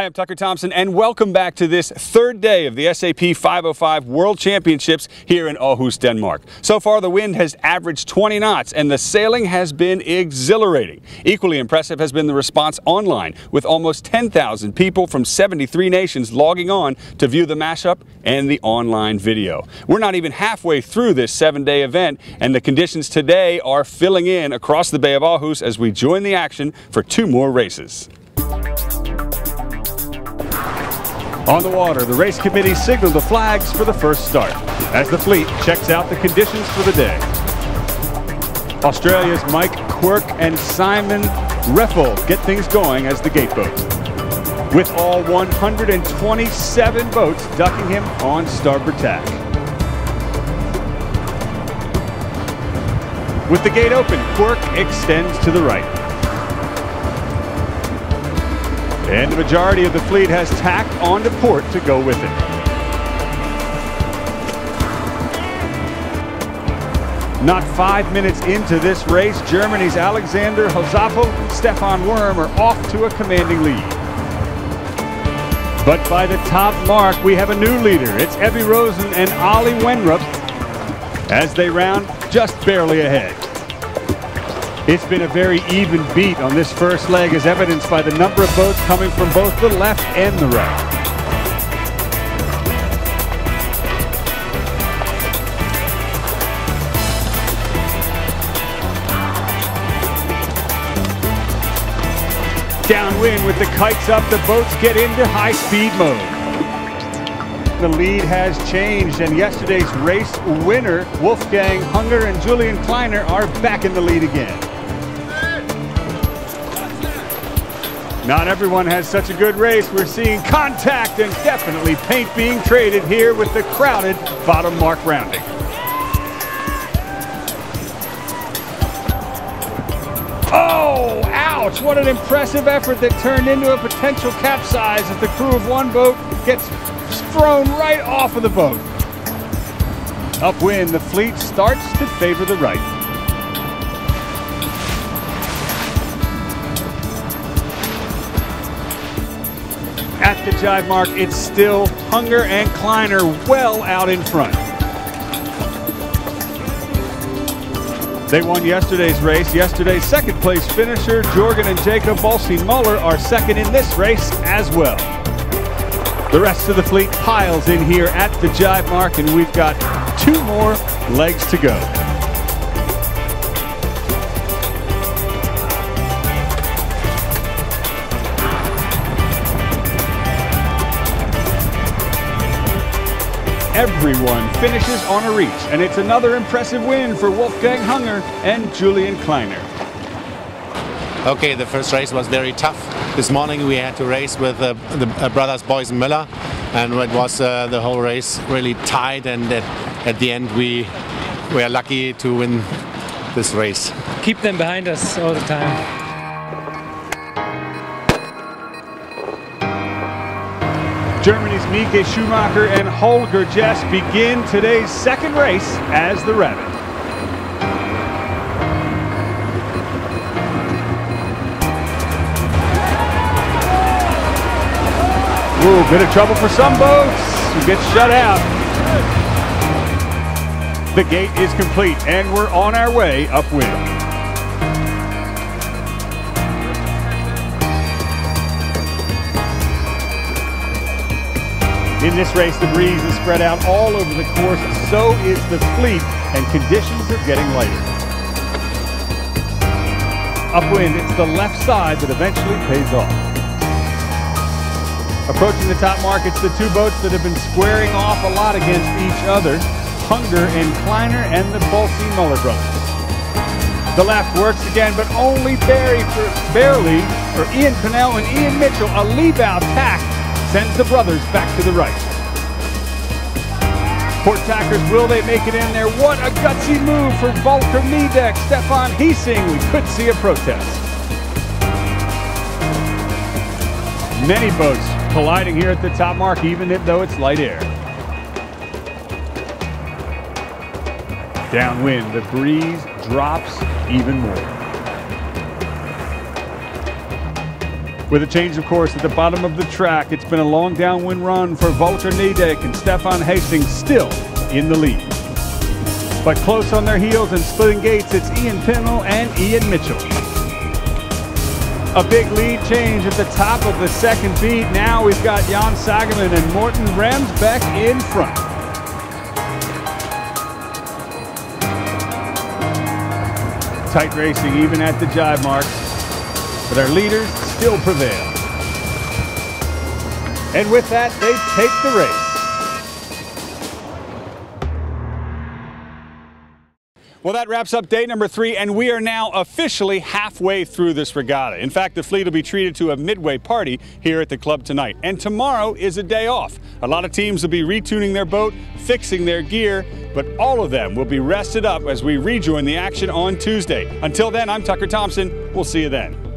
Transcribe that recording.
Hi, I'm Tucker Thompson, and welcome back to this third day of the SAP 505 World Championships here in Aarhus, Denmark. So far, the wind has averaged 20 knots, and the sailing has been exhilarating. Equally impressive has been the response online, with almost 10,000 people from 73 nations logging on to view the mashup and the online video. We're not even halfway through this 7-day event, and the conditions today are filling in across the Bay of Aarhus as we join the action for 2 more races. On the water, the race committee signaled the flags for the first start as the fleet checks out the conditions for the day. Australia's Mike Quirk and Simon Reffel get things going as the gate boat, with all 127 boats ducking him on starboard tack. With the gate open, Quirk extends to the right. And the majority of the fleet has tacked onto port to go with it. Not 5 minutes into this race, Germany's Alexander Hosapel and Stefan Wurm are off to a commanding lead. But by the top mark, we have a new leader. It's Evie Rosen and Ollie Wenrup as they round just barely ahead. It's been a very even beat on this first leg, as evidenced by the number of boats coming from both the left and the right. Downwind with the kites up, the boats get into high-speed mode. The lead has changed, and yesterday's race winner, Wolfgang Hunger and Julian Kleiner, are back in the lead again. Not everyone has such a good race. We're seeing contact and definitely paint being traded here with the crowded bottom mark rounding. Oh, ouch! What an impressive effort that turned into a potential capsize as the crew of one boat gets thrown right off of the boat. Upwind, the fleet starts to favor the right. At the jive mark, it's still Hunger and Kleiner well out in front. They won yesterday's race. Yesterday's second place finisher, Jorgen and Jacob Bolsing-Muller, are second in this race as well. The rest of the fleet piles in here at the jive mark, and we've got 2 more legs to go. Everyone finishes on a reach, and it's another impressive win for Wolfgang Hunger and Julian Kleiner. Okay, the first race was very tough. This morning we had to race with the brothers Boysen-Müller, and it was the whole race really tight, and at the end we are lucky to win this race. Keep them behind us all the time. Germany's Mieke Schumacher and Holger Jess begin today's second race as the Rabbit. Ooh, bit of trouble for some boats who get shut out. The gate is complete, and we're on our way upwind. In this race, the breeze is spread out all over the course, so is the fleet, and conditions are getting lighter. Upwind, it's the left side that eventually pays off. Approaching the top mark, it's the 2 boats that have been squaring off a lot against each other, Hunger and Kleiner and the Bolsing-Muller brothers. The left works again, but only barely for Ian Connell and Ian Mitchell. A leave-out tack sends the brothers back to the right. Port tackers, will they make it in there? What a gutsy move for Volker Niedeck, Stefan Hiesing. We could see a protest. Many boats colliding here at the top mark, even though it's light air. Downwind, the breeze drops even more. With a change of course at the bottom of the track, it's been a long downwind run for Walter Niedek and Stefan Hastings, still in the lead. But close on their heels and splitting gates, it's Ian Pinnell and Ian Mitchell. A big lead change at the top of the second beat. Now we've got Jan Sagerman and Morten Remsbeck in front. Tight racing even at the jive mark, but our leaders still prevail. And with that, they take the race. Well, that wraps up day number 3, and we are now officially halfway through this regatta. In fact, the fleet will be treated to a midway party here at the club tonight. And tomorrow is a day off. A lot of teams will be retuning their boat, fixing their gear, but all of them will be rested up as we rejoin the action on Tuesday. Until then, I'm Tucker Thompson. We'll see you then.